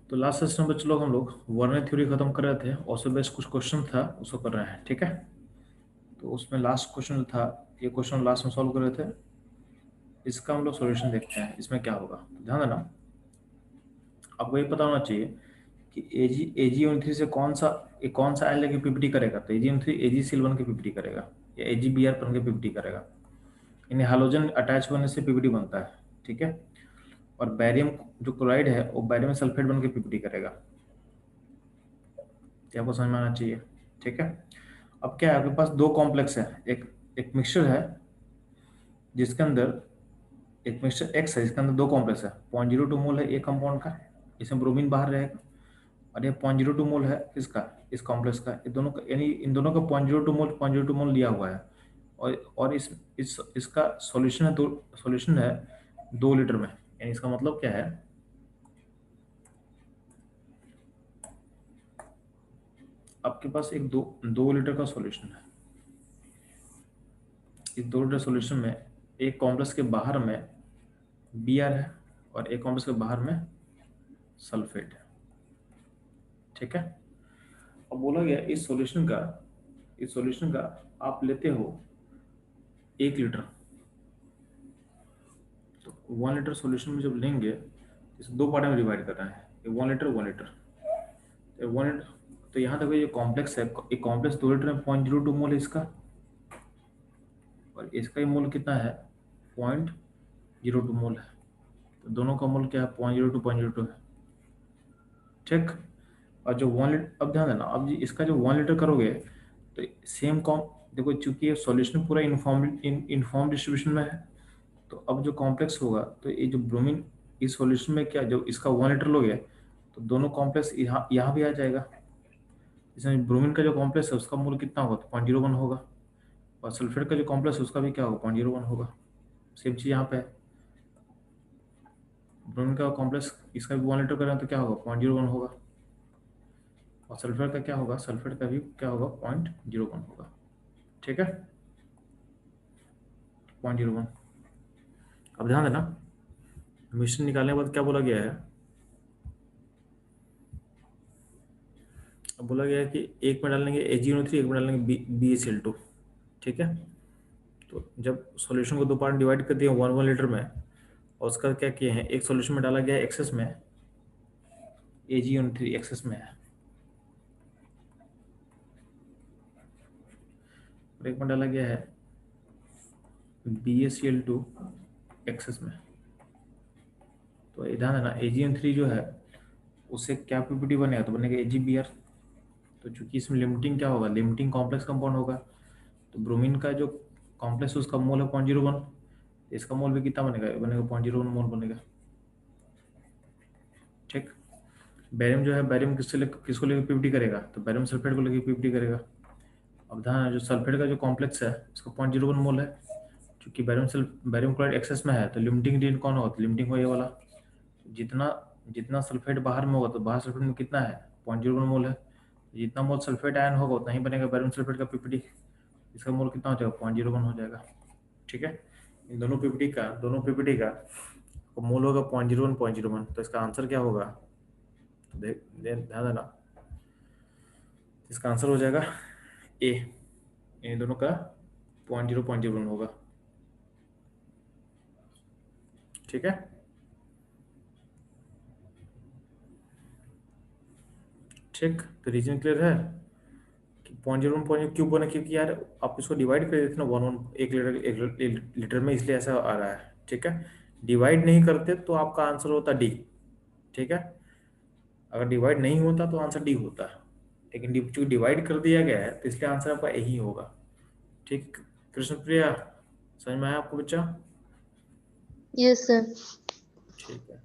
तो last session में चलो हम लोग वर्नर थ्योरी खत्म कर रहे थे, उससे बेस्ट कुछ क्वेश्चन था उसको कर रहे हैं, ठीक है। तो उसमें लास्ट क्वेश्चन था, ये क्वेश्चन लास्ट में सॉल्व कर रहे थे, इसका हम लोग सॉल्यूशन देखते हैं इसमें क्या होगा। तो ध्यान देना, आपको ये पता होना चाहिए कि AgO3 से कौन सा आयन लेके पीपीटी करेगा। तो AgO3 AgCl बन के पीपीटी करेगा या AgBr बन के पीपीटी करेगा। इन्हें हाइड्रोजन अटैच होने से पीपीटी बनता है, ठीक है। और बैरियम जो क्लोराइड है वो बैरियम सल्फेट बन के पीपीटी करेगा। ये आपको समझ में आना चाहिए, ठीक है। अब क्या है, आपके पास दो कॉम्प्लेक्स है, एक मिक्सचर है जिसके अंदर एक मिक्सचर एक्स है जिसके अंदर दो कॉम्प्लेक्स है। 0.02 मोल है एक कंपाउंड का, इसमें ब्रोमीन बाहर रहेगा। और ये 0.02 मोल है किसका, इस कॉम्प्लेक्स का। ये दोनों का यानी इन दोनों का 0.02 मोल लिया हुआ है। और इसका सॉल्यूशन है 2 लीटर में। यानी इसका मतलब क्या है, आपके पास एक 2 लीटर का सॉल्यूशन है। इस 2 लीटर सॉल्यूशन में एक कॉम्प्लेक्स के बाहर में Br है और एक कॉम्प्लेक्स के बाहर में सल्फेट है, ठीक है। अब बोला गया इस सॉल्यूशन का आप लेते हो 1 लीटर। तो 1 लीटर सॉल्यूशन में जब लेंगे, इसे दो पार्ट में डिवाइड करना है, ये 1 लीटर 1 लीटर। तो 1 लीटर, तो यहाँ देखो ये कॉम्प्लेक्स है, एक कॉम्प्लेक्स 2 लीटर में 0.02 मोल है इसका, और इसका ही मोल कितना है 0.02 मोल है। तो दोनों का मोल क्या है 0.02 है, ठीक। और जो 1 लीटर, अब ध्यान देना, अब इसका जो 1 लीटर करोगे तो सेम कॉम, देखो चूंकि ये सॉल्यूशन पूरा इनफॉर्म डिस्ट्रीब्यूशन में है, तो अब जो कॉम्प्लेक्स होगा, तो ये जो ब्रोमीन इस सॉल्यूशन में क्या, जो इसका 1 लीटर लोगे तो दोनों कॉम्प्लेक्स यहाँ भी आ जाएगा। इसमें ब्रोमीन का जो कॉम्प्लेक्स है उसका मोल कितना होगा, तो 0.01 होगा। और सल्फेट का जो कॉम्प्लेक्स है उसका भी क्या होगा 0.01 होगा। सेम चीज़ यहाँ पे है, ब्रोमीन का कॉम्प्लेक्स इसका भी 1 लीटर करें तो क्या होगा 0.01 होगा। और सल्फर का क्या होगा, सल्फेट का भी क्या होगा 0.01 होगा, ठीक है। 0.01। अब ध्यान देना, मिश्रण निकालने के बाद क्या बोला गया है, अब बोला गया है कि एक में डालेंगे AgO3, एक में डालेंगे BaCl2, ठीक है। तो जब सॉल्यूशन को दो पार्ट डिवाइड कर दिया 1 लीटर में, और उसका क्या किए हैं, एक सॉल्यूशन में डाला गया है एक्सेस में AgO3 एक्सेस में है, और एक में डाला गया है BaCl2 एक्सेस में। तो ध्यान देना AgO3 जो है उससे क्या पीपीटी बनेगा, तो बनेगा AgBr। तो चूंकि इसमें लिमिटिंग क्या होगा, लिमिटिंग कॉम्प्लेक्स कंपाउंड होगा, तो ब्रोमीन का जो कॉम्प्लेक्स उसका मोल है 0.01, इसका मोल भी कितना बनेगा, बनेगा 0.01 मोल बनेगा, ठीक। बैरियम जो है, बैरियम किसको लेकर पीपीटी करेगा, तो बैरियम सल्फेट को लेकर पीपीटी करेगा। अब ध्यान है, जो सल्फेट का जो कॉम्प्लेक्स है उसका 0.01 मोल है। चूंकि बैरियम क्लोराइड एक्सेस में है, तो लिमिटिंग रेट कौन होगा, तो लिमिटिंग ये वाला। जितना जितना सल्फेट बाहर में होगा, तो बाहर सल्फेट में कितना है 0.01 मोल है। जितना मोल सल्फेट आयन होगा उतना ही बनेगा बैरियम सल्फेट का पीपीटी। इसका मोल कितना हो जाएगा 0.01 हो जाएगा, ठीक है। इन दोनों पीपीटी का मोल होगा 0.01 तो इसका आंसर क्या होगा, ध्यान देना, इसका आंसर हो जाएगा ए। इन दोनों का 0.01 होगा, ठीक है। ठीक, तो रीजन क्लियर है कि 0.01 क्यों बना, क्योंकि यार आप इसको डिवाइड कर देते ना 1 लीटर में, इसलिए ऐसा आ रहा है, ठीक है। डिवाइड नहीं करते तो आपका आंसर होता डी, ठीक है। अगर डिवाइड नहीं होता तो आंसर डी होता है, लेकिन चूंकि डिवाइड कर दिया गया है तो इसलिए आंसर आपका यही होगा, ठीक। कृष्ण प्रिया, समझ में आया आपको बच्चा? Yes sir. ठीक है,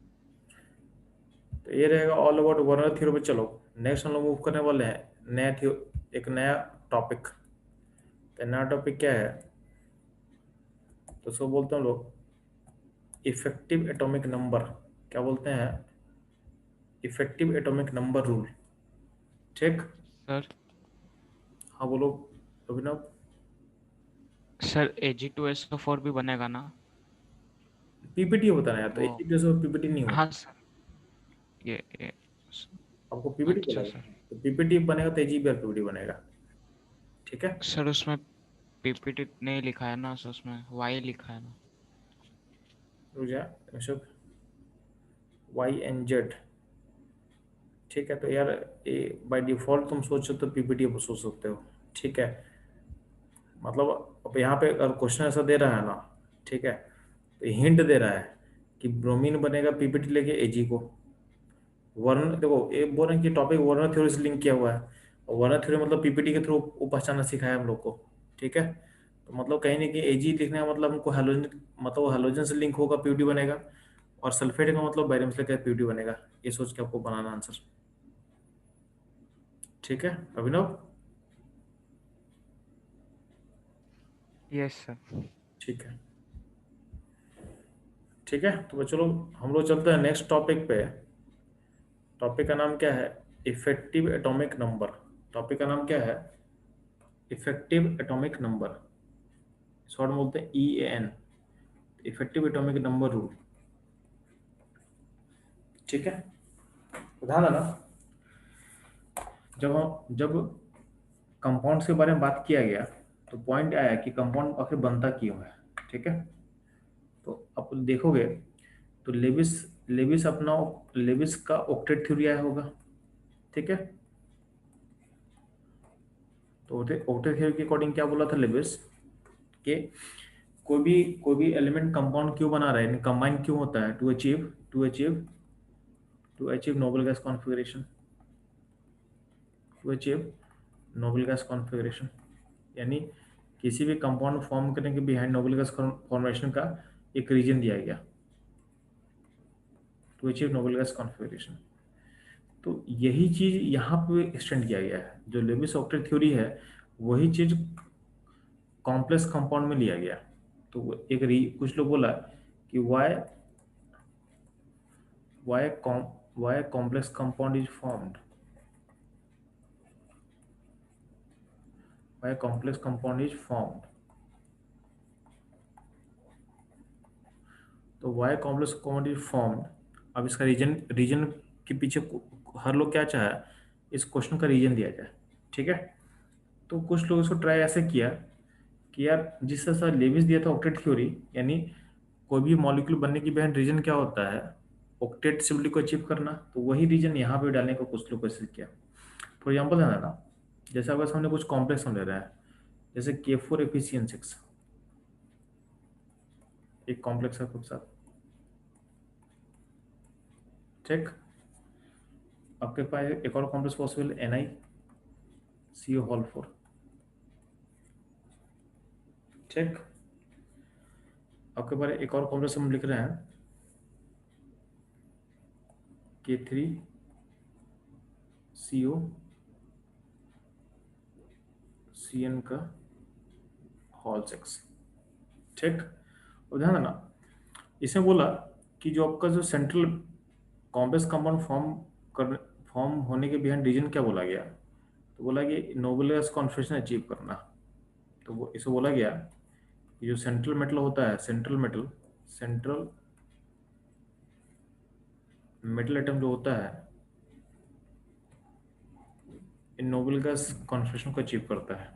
तो ये रहेगा ऑल अबाउट वर्नर थ्योरी पे। चलो नेक्स्ट हम लोग मूव करने वाले हैं एक नया टॉपिक। तो नया टॉपिक क्या है, तो उसको बोलते हैं लोग इफेक्टिव एटॉमिक नंबर। क्या बोलते हैं, इफेक्टिव एटॉमिक नंबर रूल, ठीक। सर हाँ बोलो अभिनव। सर Ag2SO4 भी बनेगा ना? पीपीटी होता है यार, तो वो एक ही जैसे पीपीटी नहीं होता। हाँ सर, ये आपको पीपीटी अच्छा बोलेगा, सर। तो पीपीटी बनेगा तो एजीबीआर पीपीटी बनेगा। ठीक है, सर उसमें पीपीटी नहीं लिखा है ना सर, उसमें वाई लिखा है ना। रुक जा YNZ। ठीक है, तो यार ये बाय डिफॉल्ट तुम सोच सकते हो पीपीटी सोच सकते हो। ठीक है, मतलब अब यहाँ पे अगर क्वेश्चन ऐसा दे रहा है ना, ठीक है, तो हिंट दे रहा है कि ब्रोमीन बनेगा पीपीटी लेके एजी को। वर्ण देखो, ये बोल रहे हैं कि टॉपिक वर्ण थ्योरी से लिंक किया हुआ है, और वर्ण थ्योरी मतलब पीपीटी के थ्रू वो पहचानना सिखाया हम लोग को। ठीक है, तो मतलब कहीं ना कहीं एजी लिखने का मतलब हमको हेलोजन, मतलब हेलोजन से लिंक होगा पीपीटी बनेगा, और सल्फेट का मतलब बैरियम से लेकर पीपीटी बनेगा। ये सोच के आपको बनाना आंसर। ठीक है अभिनव। Yes sir. ठीक है, ठीक है, तो चलो हम लोग चलते हैं नेक्स्ट टॉपिक पे। टॉपिक का नाम क्या है? Effective atomic number. टॉपिक का नाम क्या है? इफेक्टिव एटॉमिक नंबर, शॉर्ट में बोलते हैं EAN, effective atomic number rule. ठीक है, तो ध्यान देना, जब कंपाउंड्स के बारे में बात किया गया तो पॉइंट आया कि कंपाउंड आखिर बनता क्यों है। ठीक है, तो आप देखोगे तो लेविस लेविस अपना लेविस का ऑक्टेट थ्योरी आया होगा। ठीक है, तो ऑक्टेट थ्योरी के अकॉर्डिंग क्या बोला था लेविस कि कोई भी एलिमेंट कंपाउंड क्यों बना रहा है, कंबाइन क्यों होता है, to achieve noble gas configuration, to achieve noble gas configuration. यानी किसी भी कंपाउंड फॉर्म करने के बिहाइंड नोबल गैस फॉर्मेशन का एक रीजन दिया गया, to achieve noble gas configuration. तो यही चीज यहाँ पे एक्सटेंड किया गया है, जो लेविस ऑक्टेट थ्योरी है वही चीज कॉम्प्लेक्स कंपाउंड में लिया गया। तो कुछ लोग बोला कि why a complex compound is formed, why a complex compound is formed। तो why complex compound is formed, अब इसका रीजन रीजन के पीछे हर लोग क्या चाहे, इस क्वेश्चन का रीजन दिया जाए। ठीक है, तो कुछ लोग इसको ट्राई ऐसे किया कि यार जिस तरह से लेविस दिया था ऑक्टेट थ्योरी, यानी कोई भी मॉलिक्यूल बनने की बहन रीजन क्या होता है, ऑक्टेट स्टेबिलिटी को अचीव करना, तो वही रीजन यहाँ पे डालने का कुछ लोग कोशिश किया। फॉर एग्जाम्पल है ना, जैसे अगर हमने कुछ कॉम्प्लेक्स हम ले रहा है, जैसे K4 FeCN6, एक कॉम्प्लेक्स है खुद साथ। ठीक, आपके पास एक और कॉम्प्लेक्स पॉसिबल NiCO4। ठीक, आपके पास एक और कॉम्प्लेक्स हम लिख रहे हैं K3COCN का होल 6। ठीक, और ध्यान देना, इसमें बोला कि जो आपका जो सेंट्रल कॉम्प्लेक्स कंपाउंड फॉर्म होने के बिहाइंड रीजन क्या बोला गया, तो बोला कि नोबल गैस कॉन्फिगरेशन अचीव करना। तो वो इसे बोला गया कि जो सेंट्रल मेटल होता है, सेंट्रल मेटल एटम जो होता है, इन नोबल गैस कॉन्फिगरेशन को अचीव करता है,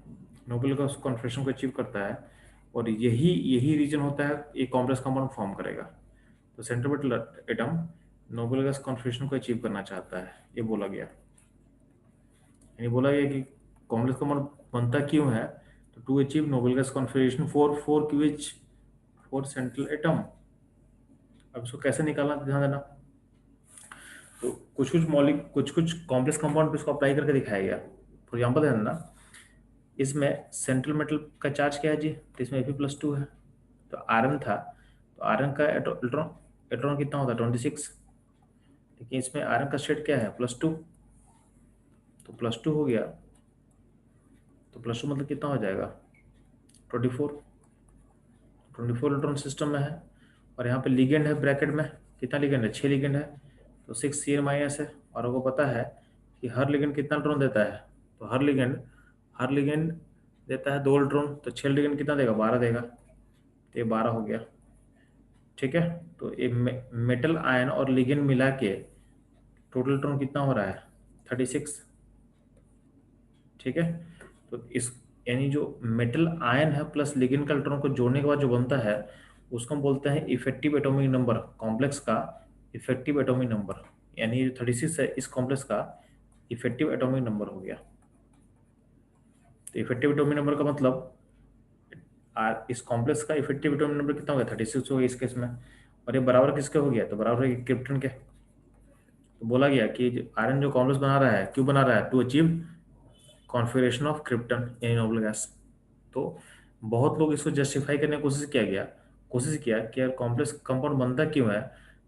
नोबल गैस कॉन्फिगरेशन को अचीव करता है, और यही यही रीजन होता है ये कॉम्प्लेक्स कंपाउंड फॉर्म करेगा। तो central metal atom Nobel gas configuration को अचीव करना चाहता है, ये बोला गया। यानी बोला गया कि कॉम्प्लेक्स कंपाउंड बनता क्यों है, तो to achieve noble gas configuration for QH, for central atom. अब इसको कैसे निकालना ध्यान देना, तो कुछ कुछ कॉम्प्लेक्स कंपाउंड पे इसको अप्लाई करके दिखाया गया। फॉर एग्जाम्पल ध्यान देना, इसमें सेंट्रल मेटल का चार्ज क्या है जी, तो इसमें Fe+2 है, तो आयरन था, तो आयरन का इलेक्ट्रॉन इलेक्ट्रॉन कितना होता है 26, लेकिन इसमें आयरन का स्टेट क्या है +2, तो +2 हो गया, तो +2 मतलब कितना हो जाएगा 24, 24 इलेक्ट्रॉन सिस्टम में है। और यहाँ पे लिगेंड है ब्रैकेट में, कितना लिगेंड है 6 लिगेंड है, तो 6 Cn- है। और आपको पता है कि हर लिगेंड कितना इलेक्ट्रॉन देता है, तो हर लिगेंड देता है 2 इलेक्ट्रॉन, तो 6 लिगेंड कितना देगा 12 देगा, तो ये 12 हो गया। ठीक है, तो ये मेटल आयन और लिगेंड मिला के टोटल इलेक्ट्रॉन कितना हो रहा है 36, ठीक है। तो इस यानी जो मेटल आयन है प्लस लिगेंड का इलेक्ट्रॉन को जोड़ने के बाद जो बनता है उसको हम बोलते हैं इफेक्टिव एटॉमिक नंबर, कॉम्प्लेक्स का इफेक्टिव एटॉमिक नंबर, यानी जो 36 है इस कॉम्प्लेक्स का इफेक्टिव एटॉमिक नंबर हो गया। तो इफेक्टिव एटॉमिक नंबर का मतलब इस कॉम्प्लेक्स का इफेक्टिव एटॉमिक नंबर कितना हो गया 36 हो गया इस केस में, और ये बराबर किसके हो गया, तो बराबर है क्रिप्टन के। तो बोला गया कि आयरन जो कॉम्प्लेक्स बना रहा है क्यों बना रहा है, to achieve configuration of krypton यानी नोबल गैस। तो बहुत लोग इसको जस्टिफाई करने की कोशिश किया कि यार कॉम्प्लेक्स कंपाउंड बनता क्यों है,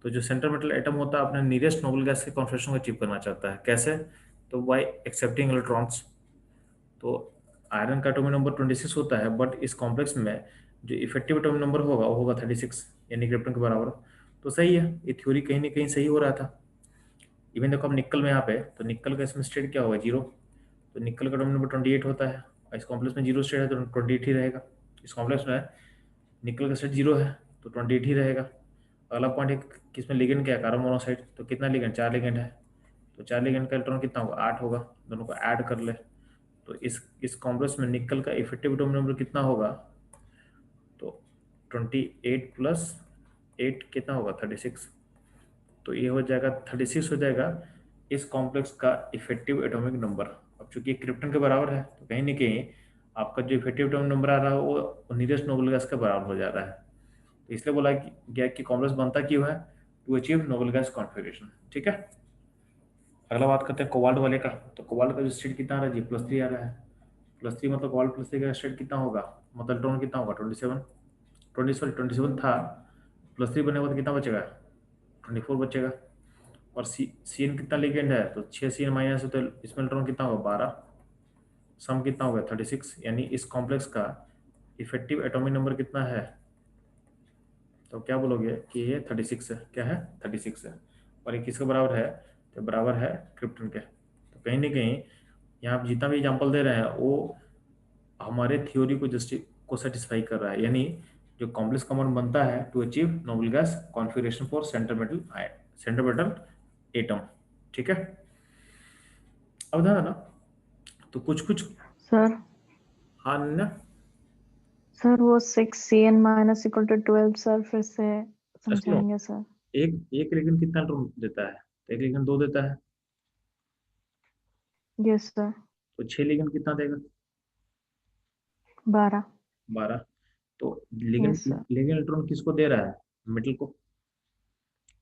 तो जो सेंट्रल मेटल एटम होता है अपने नियरेस्ट नोबल गैस के कॉन्फिगरेशन को अचीव करना चाहता है, कैसे, तो बाय एक्सेप्टिंग इलेक्ट्रॉन्स। तो आयरन का एटॉमिक नंबर 26 होता है, बट इस कॉम्प्लेक्स में जो इफेक्टिव एटॉमिक नंबर होगा वो होगा 36 यानी क्रिप्टन के बराबर। तो सही है, ये थ्योरी कहीं ना कहीं सही हो रहा था। इवन देखो अब निकल में यहाँ पे, तो निकल का इसमें स्टेट क्या होगा, जीरो। तो निकल का एटॉमिक नंबर 28 होता है, और इस कॉम्प्लेक्स में जीरो स्टेट है तो 28 ही रहेगा। इस कॉम्प्लेक्स में निकल का स्टेट जीरो है तो 28 ही रहेगा। अगला पॉइंट है किसमें लिगेंड क्या है, कार्बन मोनोऑक्साइड, तो कितना लिगेंड, 4 लिगेंड है, तो 4 लिगेंड का इलेक्ट्रॉन कितना होगा, 8 होगा। दोनों को ऐड कर ले, तो इस कॉम्प्लेक्स में निकल का इफेक्टिव एटॉमिक नंबर कितना होगा, तो 28 प्लस 8 कितना होगा 36। तो ये हो जाएगा 36 हो जाएगा इस कॉम्प्लेक्स का इफेक्टिव एटॉमिक नंबर। अब चूंकि क्रिप्टन के बराबर है तो कहीं ना कहीं आपका जो इफेक्टिव एटॉमिक नंबर आ रहा है वो नियरेस्ट नोबल गैस के बराबर हो जा रहा है। तो इसलिए बोला गया कि कॉम्प्लेक्स बनता क्यों है, to achieve noble gas configuration, ठीक है। अगला बात करते हैं कोबाल्ट वाले का। तो कोबाल्ट का जो स्टेट कितना आ रहा है जी, +3 आ रहा है। +3 मतलब कोबाल्ट +3 का स्टेट कितना होगा, मतलब इलेक्ट्रॉन कितना होगा 27 था, +3 बनने के बाद कितना बचेगा 24 बचेगा। और सी एन कितना लिगेंड है, तो 6 CN माइनस है तो इसमें इलेक्ट्रॉन कितना होगा 12, सम कितना होगा 36, यानी इस कॉम्प्लेक्स का इफेक्टिव एटॉमिक नंबर कितना है, तो क्या बोलोगे कि ये 36 है, क्या है 36 है। और ये किसके बराबर है, तो बराबर है क्रिप्टन के। तो कहीं ना कहीं यहाँ आप जितना भी एग्जाम्पल दे रहे हैं वो हमारे थ्योरी को सेटिस्फाई कर रहा है, यानी जो कॉम्प्लेक्स कंपाउंड बनता है to achieve noble gas configuration for centre metal atom, ठीक है। अब ध्यान देना, तो कुछ कुछ, सर हाँ ना, सर वो 6 CN minus equal to 12 sir फिर से सुनो, समझाएंगे सर। एक एक लेकिन कितना इलेक्ट्रॉन देता है, तो एक लेकिन 2 देता है, यस सर। तो 6 लेकिन कितना देगा 12। 12। तो लेकिन यस सर। लेकिन इलेक्ट्रॉन किसको दे रहा है, मेटल को।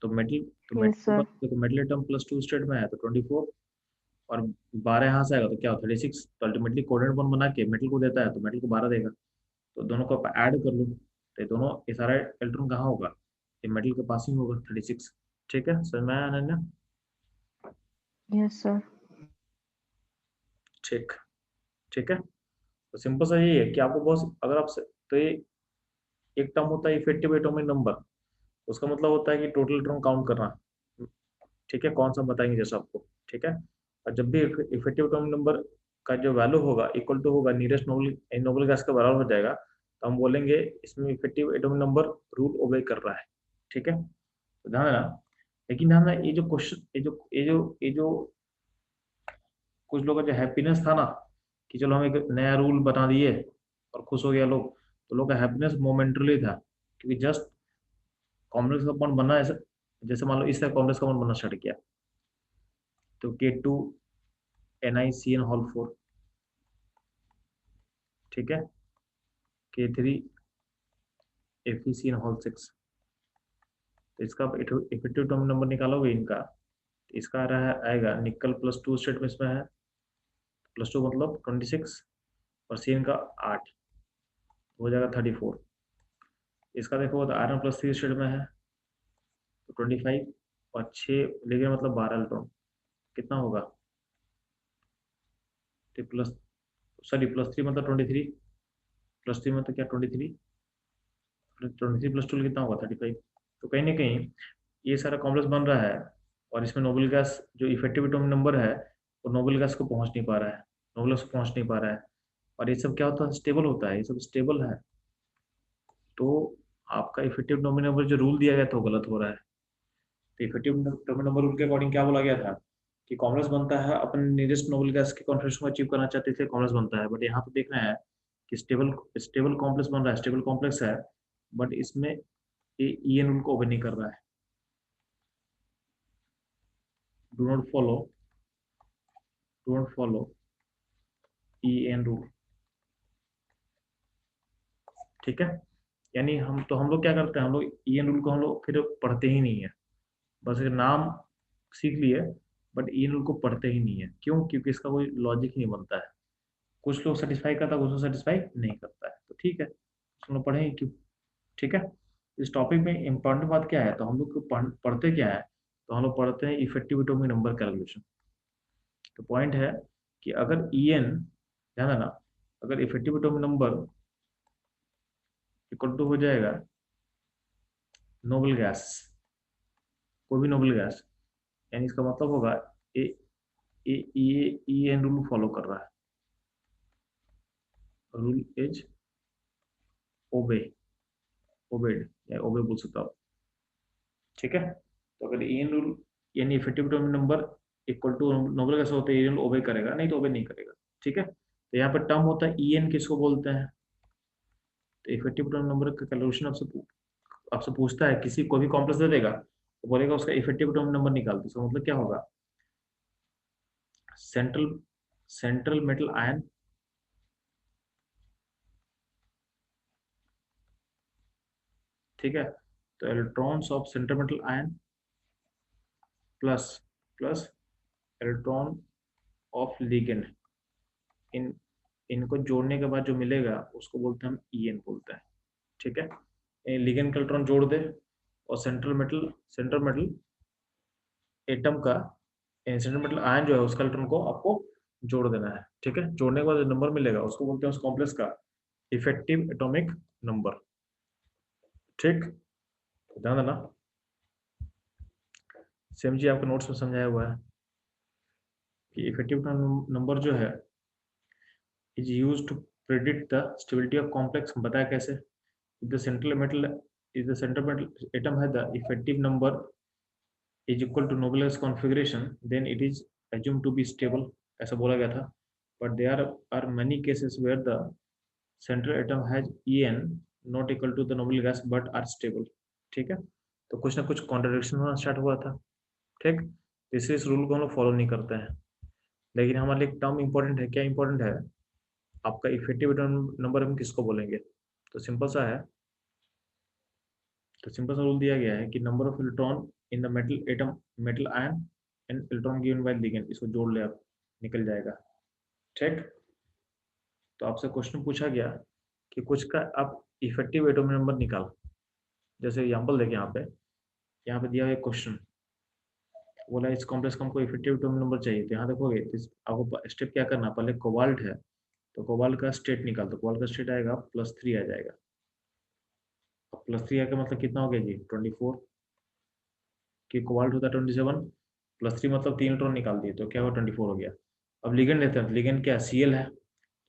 तो मेटल, यस सर। देखो मेटल एटम +2 स्टेट में है तो 24, और 12 यहाँ से आएगा तो क्या हो 36, तो अल्टीमेटली कोऑर्डिनेट बॉन्ड बना के मेटल को देता है तो मेटल को 12 देगा। तो दोनों को ऐड कर लो तो ये दोनों, ये सारा इलेक्ट्रॉन कहाँ होगा, ये मेटल के पास ही होगा 36, ठीक है, समझ में आया अनन्या। Yes sir. ठीक, ठीक है। तो सिंपल सा यही है कि आपको बस अगर आप तो ये एक टर्म होता है इफेक्टिव एटॉमिक नंबर, उसका मतलब होता है कि टोटल इलेक्ट्रॉन काउंट करना, ठीक है, कौन सा बताएंगे जैसे आपको, ठीक है। और जब भी इफेक्टिव एटॉमिक नंबर का जो वैल्यू होगा इक्वल टू होगा नियरेस्ट नोबल नोबल गैस के बराबर हो जाएगा, तो हम बोलेंगे इसमें इफेक्टिव एटॉमिक नंबर रूल ओबे कर रहा है, ठीक है। तो ध्यान देना, लेकिन ध्यान देना ये जो क्वेश्चन, ये जो कुछ लोगों का जो हैप्पीनेस था ना कि चलो हम एक नया रूल बना दिए और खुश हो गया लोग, तो लोग का हैप्पीनेस मोमेंटरली था, क्योंकि जस्ट कॉम्प्लेक्स कंपाउंड बनना ऐसे, जैसे मान लो इस तरह कॉम्प्लेक्स कंपाउंड बनना स्टार्ट किया, तो K2NiCN होल 4, ठीक है, K3FeCN होल 6, तो इसका इफेक्टिव एटॉमिक नंबर निकालोगे इनका, तो इसका आएगा निकल +2 स्टेट में इसमें है, +2 मतलब 26, और CN का 8 हो जाएगा 34। इसका देखो तो आयरन +3 स्टेट में है तो 25, और 6 लेंगे मतलब 12 इलेक्ट्रॉन, कितना होगा, तो प्लस, सॉरी +3 मतलब 23, +3 मतलब क्या 23, 23 +2 कितना होगा 35। तो कहीं ना कहीं ये सारा कॉम्प्लेक्स बन रहा है, और इसमें नोबल गैस जो इफेक्टिव एटॉमिक नंबर है वो नोबल गैस को पहुंच नहीं पा रहा है, नोबल गैस को पहुंच नहीं पा रहा है। और ये सब क्या होता है, स्टेबल होता है, ये सब स्टेबल है। तो आपका इफेक्टिव एटॉमिक नंबर जो रूल दिया गया था वो गलत हो रहा है। तो इफेक्टिव एटॉमिक नंबर रूल के अकॉर्डिंग क्या बोला गया था कि कॉम्प्लेक्स बनता है, अपन नियरेस्ट नोबल गैस के कॉन्सेंट्रेशन को अचीव करना चाहते थे, कॉम्प्लेक्स बनता है। बट यहाँ पे देखना है कि स्टेबल स्टेबल कॉम्प्लेक्स बन रहा है, स्टेबल कॉम्प्लेक्स है, बट इसमें ई एन रूल को ओबे नहीं कर रहा है। Do not follow E N rule, ठीक है। यानी हम लोग क्या करते हैं, हम लोग ई एन रूल को हम लोग फिर पढ़ते ही नहीं है, बस एक नाम सीख लिए, बट ई एन रूल को पढ़ते ही नहीं है। क्यों? क्योंकि इसका कोई लॉजिक ही नहीं बनता है। कुछ लोग सेटिस्फाई करता है, कुछ लोग सेटिस्फाई नहीं करता है, तो ठीक है, हम लोग पढ़ेंगे क्यों, ठीक है। इस टॉपिक में इंपॉर्टेंट बात क्या है, तो हम लोग को पढ़ते क्या है, तो हम लोग पढ़ते हैं इफेक्टिव एटॉमिक नंबर कैलकुलेशन। तो पॉइंट है कि अगर ई एन, ध्यान देना, अगर effective atomic number equal to हो जाएगा नोबल गैस, कोई भी नोबल गैस, यानी इसका मतलब होगा ए ई एन रूल फॉलो कर रहा है, रूल इज ओबे, ओबेड या ओबे बोल सकता हूँ, ठीक है। तो अगर ई एन रूल यानी effective atomic number equal to noble gas होता है, ई एन ओबे करेगा, नहीं तो ओबे नहीं करेगा, ठीक है। तो यहाँ पर टर्म होता है ई एन, किसको बोलते हैं, तो इफेक्टिव एटॉमिक नंबर का कैलकुलेशन आपसे पूछता है, किसी को भी कॉम्प्लेक्स दे देगा तो बोलेगा उसका इफेक्टिव एटॉमिक नंबर निकाल दो। इसका मतलब क्या होगा, सेंट्रल सेंट्रल मेटल आयन, ठीक है। तो electrons of central metal ion plus plus electron of ligand, इन इनको जोड़ने के बाद जो मिलेगा उसको बोलते हैं हम ई एन बोलते हैं, ठीक है। लिगेंड का इलेक्ट्रॉन जोड़ दे और सेंट्रल मेटल एटम का, सेंट्रल मेटल आयन जो है उसका इलेक्ट्रॉन को आपको जोड़ देना है, ठीक है। जोड़ने के बाद जो नंबर मिलेगा उसको बोलते हैं उस कॉम्प्लेक्स का इफेक्टिव एटॉमिक नंबर, ठीक। ध्यान देना, सेम जी आपके नोट्स में समझाया हुआ है कि इफेक्टिव नंबर जो है is use to predict the stability of complex. हम बताया कैसे, if the central metal atom has the effective number is equal to Nobel's configuration, then it is assumed to be stable, ऐसा बोला गया था। but there are many cases where the central atom has En not equal to the Nobel gas but are stable, ठीक है। तो कुछ ना कुछ कॉन्ट्रडिक्शन होना स्टार्ट हुआ था, ठीक। इस रूल को हम लोग फॉलो नहीं करते हैं, लेकिन हमारे लिए एक टर्म इंपॉर्टेंट है। क्या इंपॉर्टेंट है, आपका इफेक्टिव नंबर हम किसको बोलेंगे, तो सिंपल सा है, तो सिंपल सा रूल दिया गया है कि number of electron in the metal atom, metal ion and electron given by ligand, इसको जोड़ ले आप, निकल जाएगा, ठीक। तो आपसे क्वेश्चन पूछा गया कि कुछ का आप इफेक्टिव एटॉमिक नंबर निकाल, जैसे एग्जांपल देखिए यहाँ पे दिया हुआ क्वेश्चन, बोला इस कॉम्प्लेक्स का हमको इफेक्टिव एटॉमिक नंबर चाहिए। तो यहाँ देखोगे तो आपको स्टेप क्या करना, पहले कोबाल्ट है तो कोबाल्ट का स्टेट निकाल दो, कोबाल्ट का स्टेट आएगा +3 आ जाएगा। अब +3 आएगा मतलब कितना हो गया जी, 24, कि कोबाल्ट होता है 27, +3 मतलब 3 इलेक्ट्रॉन निकाल दिए तो क्या हुआ, 24 हो गया। अब लिगेंड लेते हैं, लिगेंड क्या Cl है,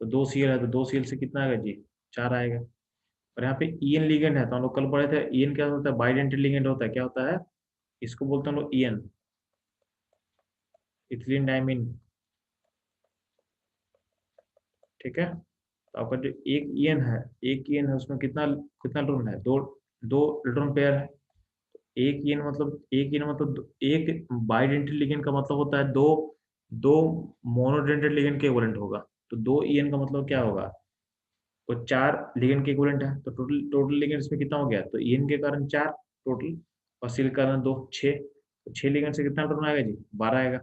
तो 2 Cl है, तो 2 Cl से कितना आएगा जी, 4 आएगा। और यहाँ पे En लिगेंड है, तो हम लोग कल पढ़े थे En क्या होता है, बाइडेंटेड लिगेंड होता है, क्या होता है, इसको बोलते हैं हम लोग En, इथिलीन डायमीन, ठीक है। तो आपका जो एक En है उसमें कितना कितना इलेक्ट्रॉन है, दो दो इलेक्ट्रॉन पेयर है। एक En मतलब एक बाइडेंटेड लिगेंड का मतलब होता है दो दो मोनोडेंटेड लिगेंड के इक्विवेलेंट होगा। तो 2 En का मतलब क्या होगा, तो 4 लिगेंड के इक्विवेलेंट है, तो टोटल टोटल लिगेंड इसमें कितना हो गया, तो En के कारण 4 टोटल, और Cl के कारण 2, 6, तो 6 लिगेंड से कितना इलेक्ट्रॉन आएगा जी, 12 आएगा।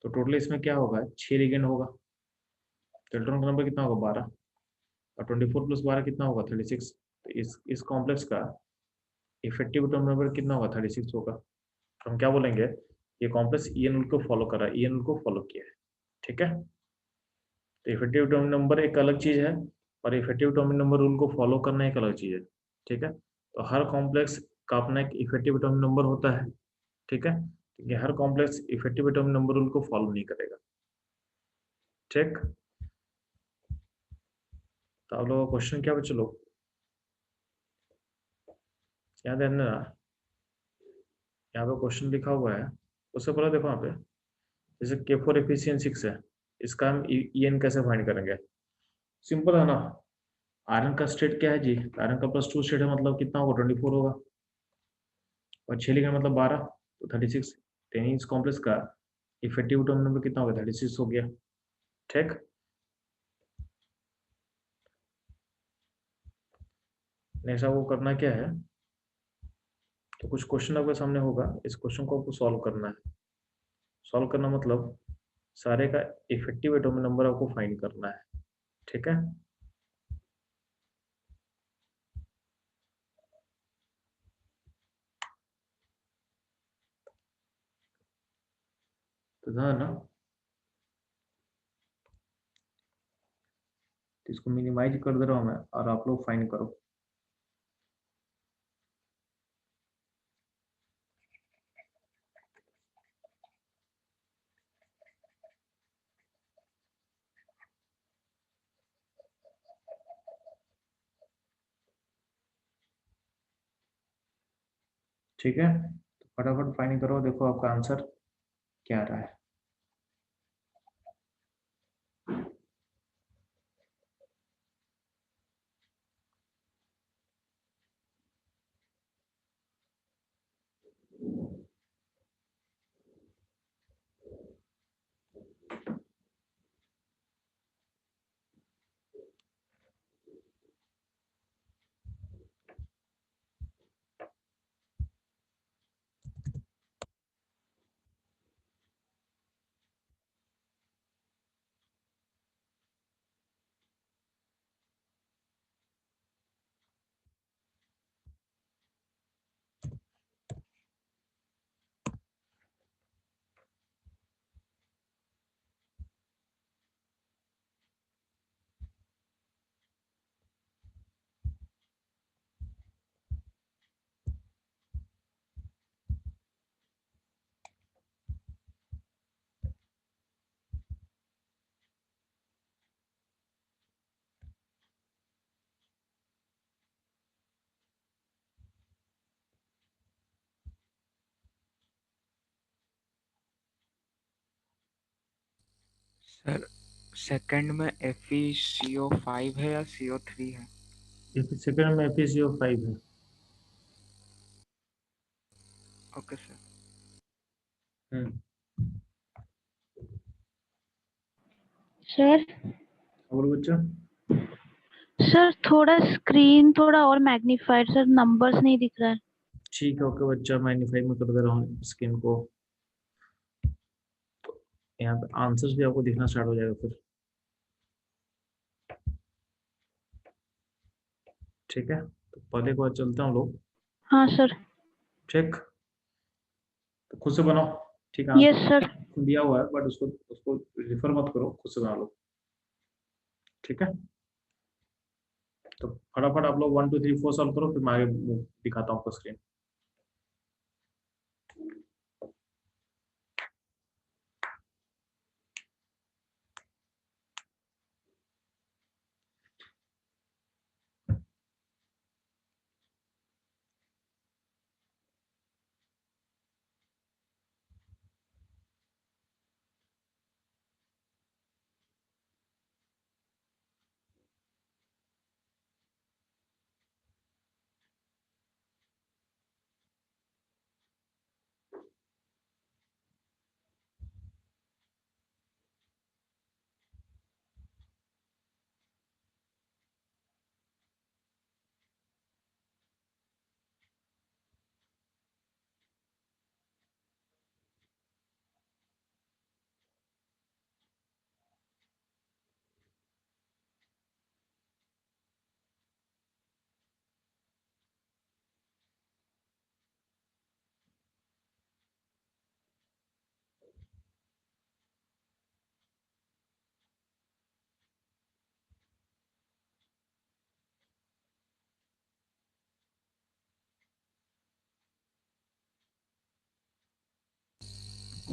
तो टोटल इसमें क्या होगा, 6 लिगेंड होगा, तो इलेक्ट्रॉन का नंबर कितना होगा, 12, और 24 + 12 कितना होगा, 36। तो इस कॉम्प्लेक्स का इफेक्टिव एटॉमिक नंबर कितना होगा, 36 होगा। तो हम क्या बोलेंगे, ये कॉम्प्लेक्स ई एन रूल को फॉलो कर रहा है, ई एन रूल को फॉलो किया है, ठीक है। तो इफेक्टिव एटॉमिक नंबर एक अलग चीज है और इफेक्टिव एटॉमिक नंबर रूल को फॉलो करना एक अलग चीज है, ठीक है। तो हर कॉम्प्लेक्स का अपना एक इफेक्टिव एटॉमिक नंबर होता है, ठीक है। क्योंकि हर complex effective atomic number rule को फॉलो नहीं करेगा, ठीक। तो आप लोगों का क्वेश्चन क्या बच्चे लोग, याद है ना, यहाँ पे क्वेश्चन लिखा हुआ है, उससे पहले देखो यहाँ पे, जैसे K4 एफिशिएंट 6 है, इसका हम EN कैसे फाइंड करेंगे? सिंपल है ना, आयरन का स्टेट क्या है जी? आयरन का +2 स्टेट है, मतलब कितना होगा? 24 होगा, और 6 लिखा मतलब 12, तो 36। 10 इज कॉम्प्लेक्स का इफेक्टिव एटॉमिक नंबर कितना हो गया? 36 हो गया। ठीक, नेक्स्ट आपको करना क्या है, तो कुछ क्वेश्चन आपके सामने होगा, इस क्वेश्चन को आपको सॉल्व करना है। सॉल्व करना मतलब सारे का इफेक्टिव एटॉमिक नंबर आपको फाइंड करना है। ठीक है, तो ध्यान ना, तो इसको मिनिमाइज कर दे रहा हूँ मैं, और आप लोग फाइंड करो। ठीक है, तो फटाफट फाइंड करो, देखो आपका आंसर क्या आ रहा है। सर सेकंड में FeCO5 है या CO3 है? सेकंड में FeCO5 है। Okay sir. हम्म, सर और बच्चा, सर थोड़ा स्क्रीन थोड़ा और मैग्नीफाइड, सर नंबर्स नहीं दिख रहा है। ठीक है, ओके बच्चा, मैग्नीफाई में कर दे रहा हूँ स्क्रीन को, यहाँ पे आंसर्स भी आपको दिखना स्टार्ट हो जाएगा फिर। ठीक है, तो पहले को चलते हैं हम लोग। हाँ सर। ठीक, तो खुद से बनाओ। ठीक है, यस सर। आंसर दिया हुआ है, बट उसको उसको रिफर मत करो, खुद से बना लो। ठीक है, तो फटाफट आप लोग 1 2 3 4 सॉल्व करो, फिर मैं आगे दिखाता हूँ आपको स्क्रीन।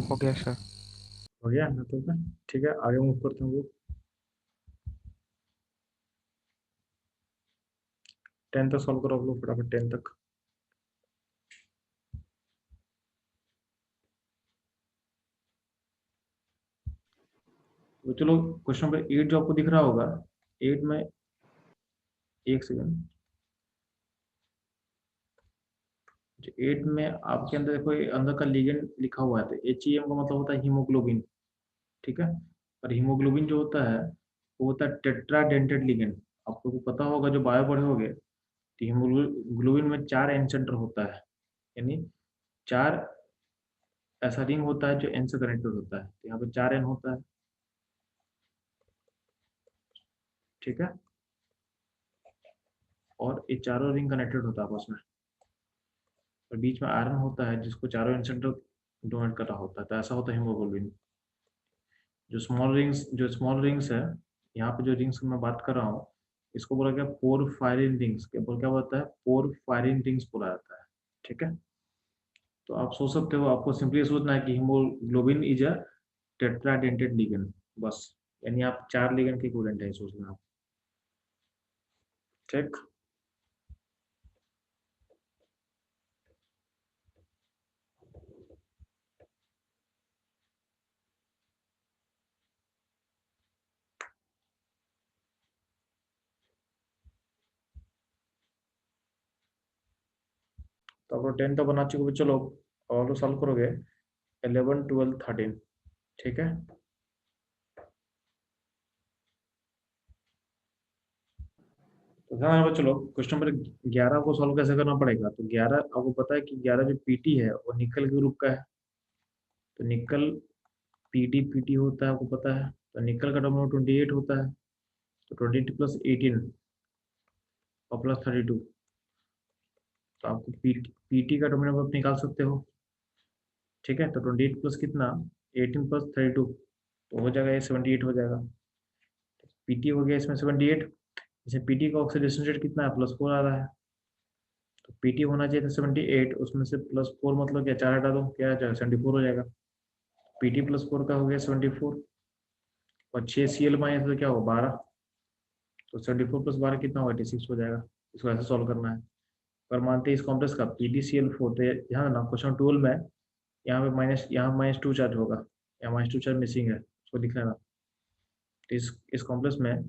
हो गया सर। हो गया ना? तो ठीक है, आगे मूव करते हैं हम लोग। 10 तक सॉल्व करो आप लोग फटाफट, 10 तक। तो चलो क्वेश्चन नंबर 8 जो आपको दिख रहा होगा, 8 में, एक सेकेंड, 8 में आपके अंदर देखो, ये अंदर का लिगेंड लिखा हुआ है, तो HEM का मतलब होता है हीमोग्लोबिन, ठीक है। और हीमोग्लोबिन जो होता है वो होता है टेट्राडेंटेड लिगेंड। आपको को पता होगा जो बायो पढ़े होगे, तो हीमोग्लोबिन में 4 एन सेंटर होता है, यानी 4 ऐसा रिंग होता है जो एन से कनेक्टेड होता है। तो यहाँ पे 4 एन होता है, ठीक है। और ये चारों रिंग कनेक्टेड होता है आपस में, और बीच में आयरन होता है जिसको चारों एन सेंटर डोनेट कर रहा होता है। तो ऐसा होता है हीमोग्लोबिन। जो स्मॉल रिंग्स है, यहाँ पे जो रिंग्स की मैं बात कर रहा हूँ, इसको बोला गया पोर फायरिंग रिंग्स। क्या बोलता है? पोर फायरिंग रिंग्स बोला जाता है, ठीक है। तो आप सोच सकते हो, आपको सिंपली सोचना है कि haemoglobin is a tetradentate ligand, बस। यानी आप 4 लिगेंड के इक्विवेलेंट है, सोचना आप, ठीक। तो आपको 10 तो बना चुके हो, चलो और सॉल्व करोगे 11 12 13, ठीक है। तो ध्यान रखो, चलो क्वेश्चन नंबर 11 को सॉल्व कैसे करना पड़ेगा। तो 11 आपको पता है कि 11 जो पीटी है वो निकल के ग्रुप का है। तो निकल पीटी पीटी होता है, आपको पता है। तो निकल का टर्म 28 होता है। तो 28 प्लस 18 और प्लस 32, तो आपको पीटी का टर्म आप निकाल सकते हो, ठीक है। तो 28 प्लस कितना, 18 प्लस 32, तो हो जाएगा ये 78 हो जाएगा। पीटी हो गया इसमें 78। जैसे पीटी का ऑक्सीडेशन रेट कितना है, +4 आ रहा है। तो पीटी होना चाहिए था 78, उसमें से +4 मतलब क्या, 4 हटा दो, क्या आ जाएगा, 74 हो जाएगा। पीटी +4 का हो गया 74, और 6 Cl माइनस तो क्या होगा, 12। तो 74 प्लस 12 कितना होगा, 86 हो जाएगा। इसको ऐसे सॉल्व करना है। अगर मानते हैं इस कॉम्प्लेक्स का PdCl4, तो यहाँ ना क्वेश्चन 12 में यहाँ पे यहाँ -2 चार्ज होगा, यहाँ -2 चार्ज मिसिंग है, उसको लिख लेना। तो इस कॉम्प्लेक्स में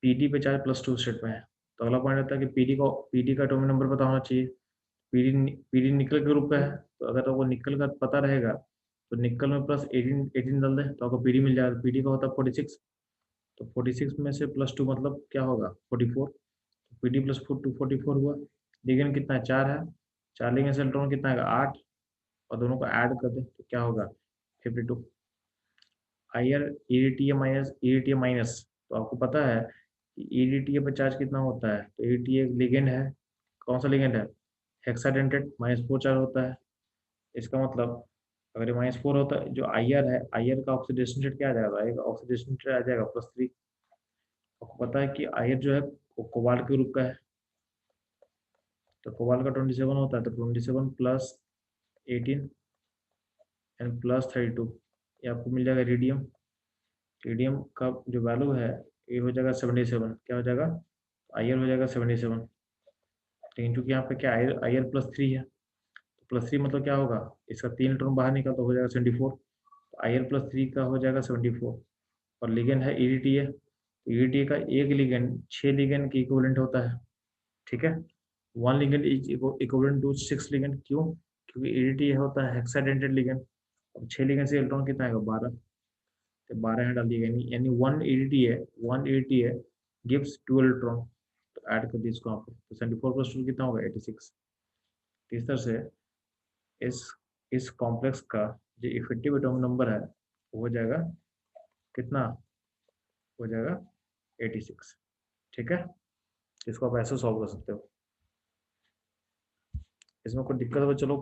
पीडी पे चार्ज +2 स्टेट में है। तो अगला पॉइंट रहता है कि पीडी का एटॉमिक नंबर पता होना चाहिए। पीडी निकल के ग्रुप का है, तो अगर आपको निकल का पता रहेगा तो निकल में +18 डाल दें तो आपको पीडी मिल जाएगा। पीडी का होता है 46, तो 46 में से +2 मतलब क्या होगा, 44। पीडी +4 244 हुआ। लिगेंड कितना है, 4 है। 4 लिगेंड से इलेक्ट्रॉन कितना है, 8, और दोनों को ऐड कर दे तो क्या होगा, 52। हायर ईडीटीए माइनस, तो आपको पता है कि ईडीटीए पर चार्ज कितना होता है। तो ईडीटीए लिगेंड है, कौन सा लिगेंड है, हेक्साडेंटेड, -4 चार्ज होता है। इसका मतलब अगर ये -4 होता है, जो आईआर है, आईआर का ऑक्सीडेशन रेट क्या आ जाएगा, ऑक्सीडेशन रेट आ जाएगा +3। आपको पता है कि आईआर जो है वो कोबाल्ट के ग्रुप का है। तो कोबाल्ट का 27 होता है, तो 27 प्लस 18 एंड प्लस 32, ये आपको मिल जाएगा रेडियम। रेडियम का जो वैल्यू है ये हो जाएगा 77, क्या हो जाएगा, आईआर हो जाएगा 77। लेकिन चूंकि यहाँ पे क्या आईआर +3 है, तो +3 मतलब क्या होगा, इसका 3 इलेक्ट्रॉन बाहर निकल तो हो जाएगा 74। तो आईआर +3 का हो जाएगा 74। और लिगेंड है ईडीटीए, ईडीटीए का एक लिगेंड 6 लिगेंड के इक्विवेलेंट होता है, ठीक है। 1 ligand is equivalent to 6 ligand, क्यों, क्योंकि ईडीटीए होता है हेक्साडेंटेड लिगेंड। अब 6 लिगेंड से इलेक्ट्रॉन कितना आएगा, 12। तो 12 यहाँ डाल दिएगा, यानी 180 गिव्स 2 इलेक्ट्रॉन। तो ऐड कर दिए इसको यहाँ पे, तो 74 + 2 कितना होगा, 86। इस तरह से इस इस कॉम्प्लेक्स का जो इफेक्टिव एटॉमिक नंबर है वो हो जाएगा कितना, हो जाएगा 86, ठीक है। इसको आप ऐसे सॉल्व कर सकते हो। इसमें कोई दिक्कत हो चलो